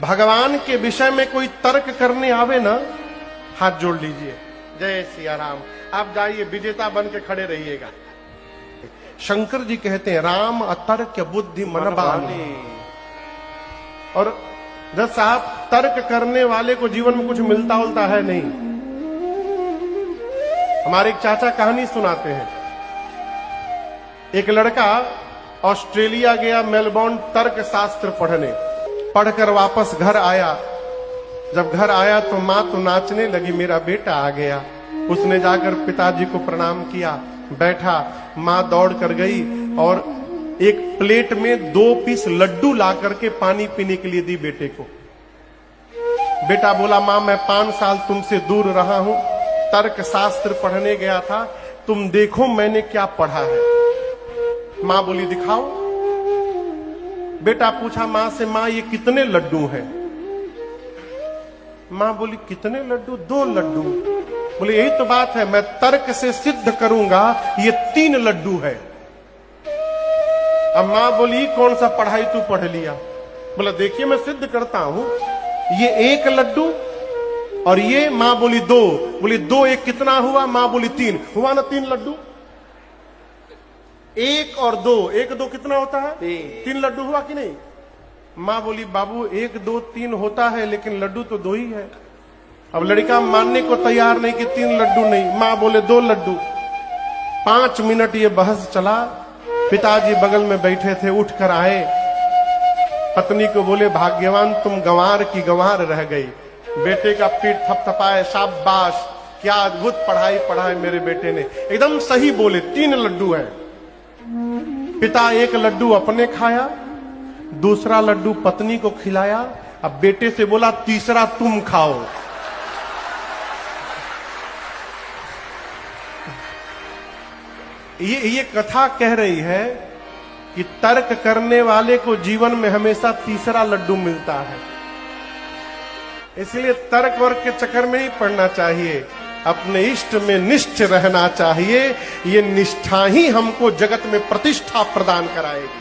भगवान के विषय में कोई तर्क करने आवे ना, हाथ जोड़ लीजिए, जय सिया राम। आप जाइए विजेता बन के खड़े रहिएगा। शंकर जी कहते हैं राम अतर्क बुद्धि मन बानी। और जब साहब तर्क करने वाले को जीवन में कुछ मिलता उलता है नहीं। हमारे एक चाचा कहानी सुनाते हैं। एक लड़का ऑस्ट्रेलिया गया, मेलबोर्न, तर्क शास्त्र पढ़ने। पढ़कर वापस घर आया। जब घर आया तो माँ तो नाचने लगी, मेरा बेटा आ गया। उसने जाकर पिताजी को प्रणाम किया, बैठा। माँ दौड़ कर गई और एक प्लेट में 2 पीस लड्डू ला करके पानी पीने के लिए दी बेटे को। बेटा बोला, माँ मैं 5 साल तुमसे दूर रहा हूं, तर्क शास्त्र पढ़ने गया था, तुम देखो मैंने क्या पढ़ा है। माँ बोली दिखाओ। बेटा पूछा माँ से, माँ ये कितने लड्डू हैं? माँ बोली कितने लड्डू? 2 लड्डू। बोले यही तो बात है, मैं तर्क से सिद्ध करूंगा ये 3 लड्डू है। अब माँ बोली कौन सा पढ़ाई तू पढ़ लिया? बोला देखिए मैं सिद्ध करता हूं, ये 1 लड्डू और ये। माँ बोली 2। बोली 2 1 कितना हुआ? माँ बोली 3 हुआ ना 3 लड्डू। 1 और 2, 1 2 कितना होता है? 3 लड्डू हुआ कि नहीं? माँ बोली बाबू 1 2 3 होता है, लेकिन लड्डू तो 2 ही है। अब लड़का मानने को तैयार नहीं कि 3 लड्डू नहीं। माँ बोले 2 लड्डू। 5 मिनट ये बहस चला। पिताजी बगल में बैठे थे, उठकर आए। पत्नी को बोले भाग्यवान तुम गंवार की गंवार रह गई। बेटे का पीठ थपथपाए, शाबाश क्या अद्भुत पढ़ाई पढ़ाए मेरे बेटे ने, एकदम सही बोले। 3 लड्डू है। पिता 1 लड्डू अपने खाया, दूसरा लड्डू पत्नी को खिलाया। अब बेटे से बोला तीसरा तुम खाओ। ये कथा कह रही है कि तर्क करने वाले को जीवन में हमेशा तीसरा लड्डू मिलता है। इसलिए तर्क वर्क के चक्कर में नहीं पड़ना चाहिए, अपने इष्ट में निष्ठ रहना चाहिए। ये निष्ठा ही हमको जगत में प्रतिष्ठा प्रदान कराएगी।